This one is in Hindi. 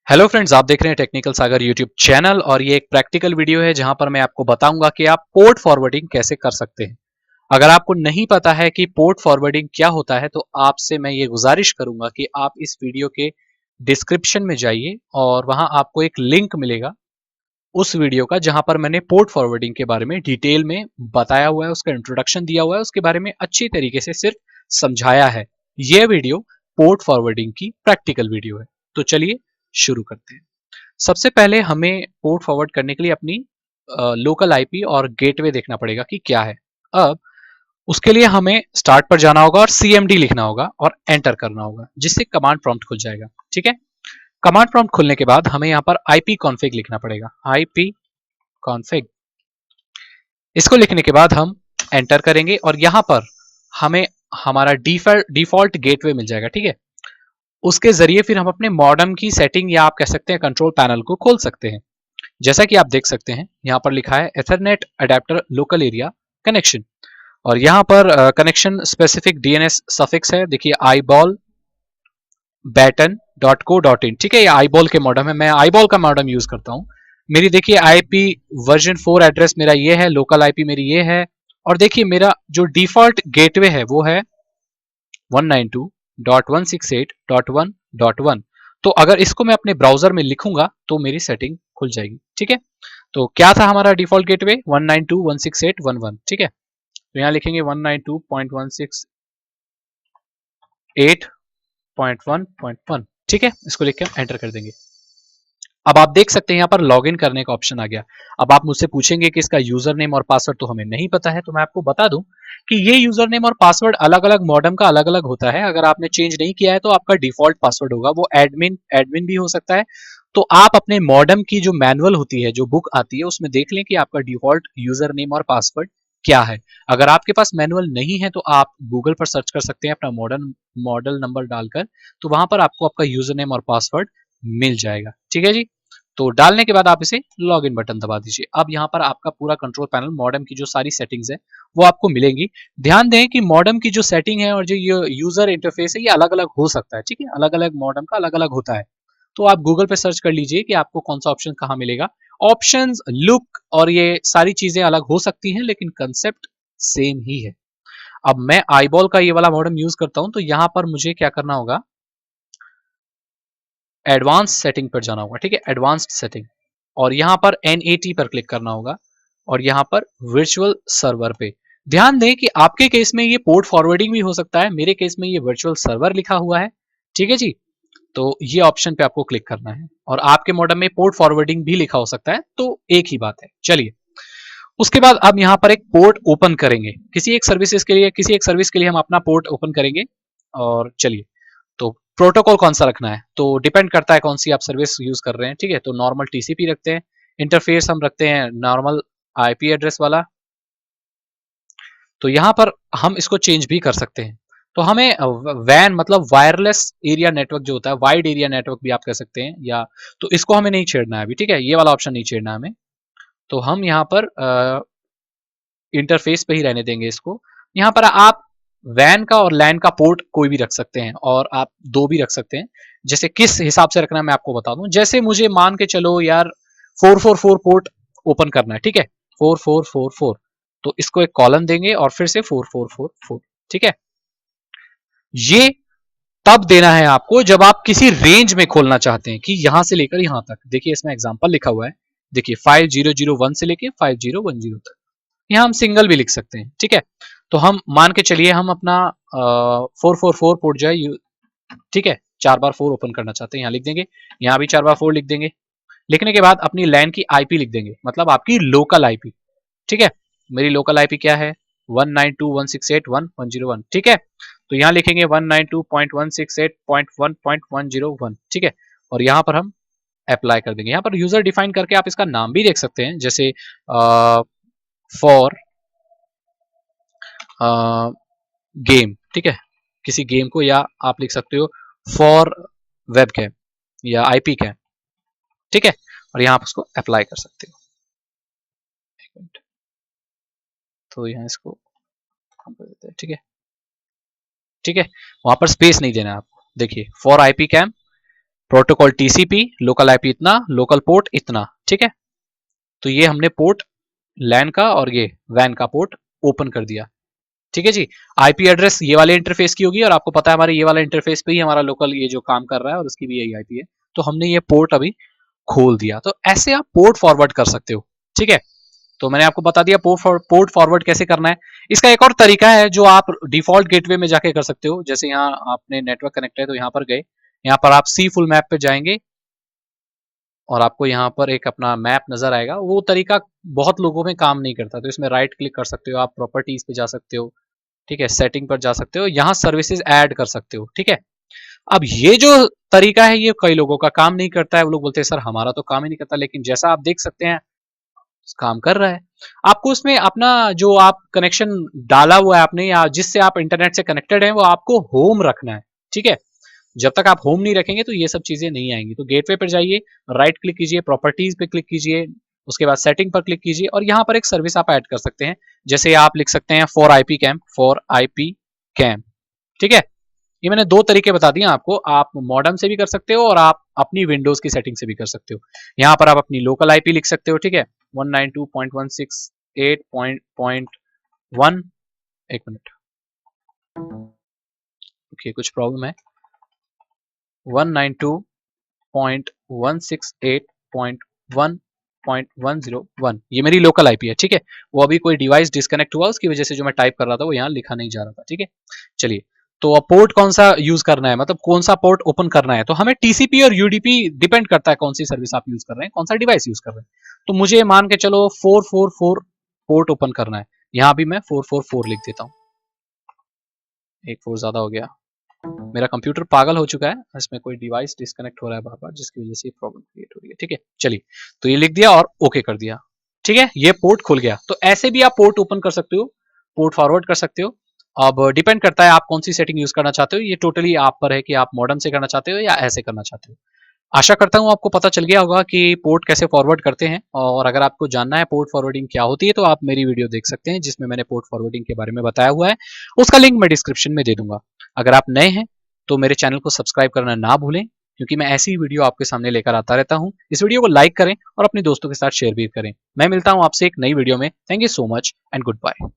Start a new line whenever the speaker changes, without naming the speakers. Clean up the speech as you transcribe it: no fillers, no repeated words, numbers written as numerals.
हेलो फ्रेंड्स, आप देख रहे हैं टेक्निकल सागर यूट्यूब चैनल और ये एक प्रैक्टिकल वीडियो है जहां पर मैं आपको बताऊंगा कि आप पोर्ट फॉरवर्डिंग कैसे कर सकते हैं। अगर आपको नहीं पता है कि पोर्ट फॉरवर्डिंग क्या होता है तो आपसे मैं ये गुजारिश करूंगा कि आप इस वीडियो के डिस्क्रिप्शन में जाइए और वहां आपको एक लिंक मिलेगा उस वीडियो का जहां पर मैंने पोर्ट फॉरवर्डिंग के बारे में डिटेल में बताया हुआ है, उसका इंट्रोडक्शन दिया हुआ है, उसके बारे में अच्छी तरीके से सिर्फ समझाया है। यह वीडियो पोर्ट फॉरवर्डिंग की प्रैक्टिकल वीडियो है। तो चलिए शुरू करते हैं। सबसे पहले हमें पोर्ट फॉरवर्ड करने के लिए अपनी लोकल आईपी और गेटवे देखना पड़ेगा कि क्या है। अब उसके लिए हमें स्टार्ट पर जाना होगा और सीएमडी लिखना होगा और एंटर करना होगा जिससे कमांड प्रॉम्प्ट खुल जाएगा। ठीक है, कमांड प्रॉम्प्ट खुलने के बाद हमें यहाँ पर आईपी कॉन्फ़िग लिखना पड़ेगा। आईपी कॉन्फ़िग, इसको लिखने के बाद हम एंटर करेंगे और यहाँ पर हमें हमारा डिफॉल्ट गेटवे मिल जाएगा। ठीक है, उसके जरिए फिर हम अपने मॉडेम की सेटिंग या आप कह सकते हैं कंट्रोल पैनल को खोल सकते हैं। जैसा कि आप देख सकते हैं यहाँ पर लिखा है ethernet adapter local area connection और यहाँ पर कनेक्शन स्पेसिफिक डीएनएस सफिक्स है। देखिए iBall Baton dot co dot in. ठीक है, ये आईबॉल के मॉडम है, मैं आईबॉल का मॉडम यूज करता हूँ। मेरी देखिए आईपी वर्जन 4 एड्रेस मेरा ये है, लोकल आईपी मेरी ये है और देखिए मेरा जो डिफॉल्ट गेटवे है वो है 192.168.1.1। तो अगर इसको मैं अपने ब्राउजर में लिखूंगा तो मेरी सेटिंग खुल जाएगी। ठीक है, तो क्या था हमारा डिफॉल्ट गेटवे 192.168.1.1। ठीक है, तो यहाँ लिखेंगे 192.168.1.1। ठीक है, इसको लिख के हम एंटर कर देंगे। अब आप देख सकते हैं यहाँ पर लॉगिन करने का ऑप्शन आ गया। अब आप मुझसे पूछेंगे कि इसका यूजर नेम और पासवर्ड तो हमें नहीं पता है, तो मैं आपको बता दूं कि ये यूजर नेम और पासवर्ड अलग अलग मॉडेम का अलग अलग होता है। अगर आपने चेंज नहीं किया है तो आपका डिफॉल्ट पासवर्ड होगा वो एडमिन एडमिन भी हो सकता है। तो आप अपने मॉडेम की जो मैनुअल होती है, जो बुक आती है, उसमें देख लें कि आपका डिफॉल्ट यूजर नेम और पासवर्ड क्या है। अगर आपके पास मैनुअल नहीं है तो आप गूगल पर सर्च कर सकते हैं अपना मॉडल नंबर डालकर, तो वहां पर आपको आपका यूजर नेम और पासवर्ड मिल जाएगा। ठीक है जी, तो डालने के बाद आप इसे लॉगिन बटन दबा दीजिए। अब यहाँ पर आपका पूरा कंट्रोल पैनल मॉडेम की जो सारी सेटिंग्स है वो आपको मिलेंगी। ध्यान दें कि मॉडेम की जो सेटिंग है और जो ये यूजर इंटरफेस है ये अलग अलग हो सकता है। ठीक है, अलग अलग मॉडेम का अलग अलग होता है। तो आप गूगल पे सर्च कर लीजिए कि आपको कौन सा ऑप्शन कहाँ मिलेगा। ऑप्शंस, लुक और ये सारी चीजें अलग हो सकती हैं लेकिन कंसेप्ट सेम ही है। अब मैं आईबॉल का ये वाला मॉडेम यूज करता हूं तो यहाँ पर मुझे क्या करना होगा, एडवांस सेटिंग पर जाना होगा। ठीक है, एडवांस्ड सेटिंग और यहाँ पर NAT पर क्लिक करना होगा और यहाँ पर वर्चुअल सर्वर पे ध्यान दें कि आपके केस में ये पोर्ट फॉरवर्डिंग भी हो सकता है, मेरे केस में ये वर्चुअल सर्वर लिखा हुआ है। ठीक है जी, तो ये ऑप्शन पे आपको क्लिक करना है और आपके मॉडल में पोर्ट फॉरवर्डिंग भी लिखा हो सकता है, तो एक ही बात है। चलिए, उसके बाद अब यहाँ पर एक पोर्ट ओपन करेंगे किसी एक सर्विसेज के लिए, किसी एक सर्विस के लिए हम अपना पोर्ट ओपन करेंगे। और चलिए, तो प्रोटोकॉल कौन सा रखना है तो डिपेंड करता है कौन सी आप सर्विस यूज कर रहे हैं। ठीक है, तो नॉर्मल टीसीपी रखते हैं, इंटरफेस हम रखते हैं नॉर्मल आईपी एड्रेस वाला। तो यहाँ पर हम इसको चेंज भी कर सकते हैं। तो हमें वैन मतलब वायरलेस एरिया नेटवर्क जो होता है, वाइड एरिया नेटवर्क भी आप कह सकते हैं, या तो इसको हमें नहीं छेड़ना है अभी। ठीक है, ये वाला ऑप्शन नहीं छेड़ना है हमें। तो हम यहाँ पर इंटरफेस पे ही रहने देंगे इसको। यहाँ पर आप वैन का और लैन का पोर्ट कोई भी रख सकते हैं और आप दो भी रख सकते हैं। जैसे किस हिसाब से रखना है मैं आपको बता दूं। जैसे मुझे मान के चलो यार 444 पोर्ट ओपन करना है। ठीक है, 4444, तो इसको एक कॉलम देंगे और फिर से 4444। ठीक है, ये तब देना है आपको जब आप किसी रेंज में खोलना चाहते हैं कि यहां से लेकर यहां तक। देखिए इसमें एग्जांपल लिखा हुआ है, देखिए 5001 से लेके 5010 तक। यहाँ हम सिंगल भी लिख सकते हैं। ठीक है, तो हम मान के चलिए हम अपना 444 पोर्ट जो है, ठीक है, 4 बार 4 ओपन करना चाहते हैं, यहाँ लिख देंगे। यहाँ भी 4 बार 4 लिख देंगे। लिखने के बाद अपनी लैन की आईपी लिख देंगे, मतलब आपकी लोकल आईपी। ठीक है, मेरी लोकल आईपी क्या है 192.168.1.101। ठीक है, तो यहाँ लिखेंगे 192.168.1.101। ठीक है, और यहाँ पर हम अप्लाई कर देंगे। यहाँ पर यूजर डिफाइन करके आप इसका नाम भी देख सकते हैं, जैसे फॉर गेम। ठीक है, किसी गेम को, या आप लिख सकते हो फॉर वेब कैम या आईपी कैम। ठीक है, और यहाँ आप उसको अप्लाई कर सकते हो। एक मिनट, तो यहाँ इसको हम कर देते हैं। ठीक है, ठीक है, वहां पर स्पेस नहीं देना है आपको। देखिए for IP cam protocol TCP, local IP इतना, लोकल पोर्ट इतना, ठीक है। तो ये हमने पोर्ट लैन का और ये वैन का पोर्ट ओपन कर दिया, ठीक है जी। आईपी एड्रेस ये वाले इंटरफेस की होगी और आपको पता है हमारे ये वाला इंटरफेस पे ही हमारा लोकल ये जो काम कर रहा है और उसकी भी यही आईपी है। तो हमने ये पोर्ट अभी खोल दिया। तो ऐसे आप पोर्ट फॉरवर्ड कर सकते हो, ठीक है। तो मैंने आपको बता दिया पोर्ट फॉरवर्ड कैसे करना है। इसका एक और तरीका है जो आप डिफॉल्ट गेटवे में जाके कर सकते हो। जैसे यहाँ आपने नेटवर्क कनेक्ट है तो यहाँ पर गए, यहाँ पर आप सी फुल मैप पे जाएंगे और आपको यहाँ पर एक अपना मैप नजर आएगा। वो तरीका बहुत लोगों में काम नहीं करता, तो इसमें राइट क्लिक कर सकते हो, आप प्रॉपर्टीज पे जा सकते हो, ठीक है, सेटिंग पर जा सकते हो, यहाँ सर्विसेज ऐड कर सकते हो, ठीक है। अब ये जो तरीका है ये कई लोगों का काम नहीं करता है। वो लोग बोलते हैं सर हमारा तो काम ही नहीं करता, लेकिन जैसा आप देख सकते हैं काम कर रहा है। आपको उसमें अपना जो आप कनेक्शन डाला हुआ है आपने या जिससे आप इंटरनेट से कनेक्टेड है वो आपको होम रखना है, ठीक है। जब तक आप होम नहीं रखेंगे तो ये सब चीजें नहीं आएंगी। तो गेटवे पर जाइए, राइट क्लिक कीजिए, प्रॉपर्टीज पे क्लिक कीजिए, उसके बाद सेटिंग पर क्लिक कीजिए और यहाँ पर एक सर्विस आप ऐड कर सकते हैं। जैसे आप लिख सकते हैं फॉर आईपी कैम, ठीक है। ये मैंने दो तरीके बता दिए आपको, आप मॉडर्न से भी कर सकते हो और आप अपनी विंडोज की सेटिंग से भी कर सकते हो। यहाँ पर आप अपनी लोकल आईपी लिख सकते हो, ठीक है, 192.168.1। एक मिनट, ओके कुछ प्रॉब्लम है। 192.168.1.101 ये मेरी लोकल आईपी है, ठीक है। वो अभी कोई डिवाइस डिस्कनेक्ट हुआ उसकी वजह से जो मैं टाइप कर रहा था वो यहाँ लिखा नहीं जा रहा था, ठीक है। चलिए, तो अब पोर्ट कौन सा यूज करना है, मतलब कौन सा पोर्ट ओपन करना है, तो हमें टीसीपी और यूडीपी डिपेंड करता है कौन सी सर्विस आप यूज कर रहे हैं, कौन सा डिवाइस यूज कर रहे हैं। तो मुझे मान के चलो 444 पोर्ट ओपन करना है। यहाँ भी मैं 444 लिख देता हूँ, एक 4 ज्यादा हो गया। मेरा कंप्यूटर पागल हो चुका है, इसमें कोई डिवाइस डिस्कनेक्ट हो रहा है बार बार जिसकी वजह से प्रॉब्लम क्रिएट हो रही है, ठीक है। चलिए, तो ये लिख दिया और ओके कर दिया, ठीक है, ये पोर्ट खुल गया। तो ऐसे भी आप पोर्ट ओपन कर सकते हो, पोर्ट फॉरवर्ड कर सकते हो। अब डिपेंड करता है आप कौन सी सेटिंग यूज करना चाहते हो, ये टोटली आप पर है कि आप मॉडर्न से करना चाहते हो या ऐसे करना चाहते हो। आशा करता हूं आपको पता चल गया होगा कि पोर्ट कैसे फॉरवर्ड करते हैं। और अगर आपको जानना है पोर्ट फॉरवर्डिंग क्या होती है तो आप मेरी वीडियो देख सकते हैं जिसमें मैंने पोर्ट फॉरवर्डिंग के बारे में बताया हुआ है, उसका लिंक मैं डिस्क्रिप्शन में दे दूंगा। अगर आप नए हैं तो मेरे चैनल को सब्सक्राइब करना ना भूलें, क्योंकि मैं ऐसी वीडियो आपके सामने लेकर आता रहता हूं। इस वीडियो को लाइक करें और अपने दोस्तों के साथ शेयर भी करें। मैं मिलता हूं आपसे एक नई वीडियो में। Thank you so much and good bye.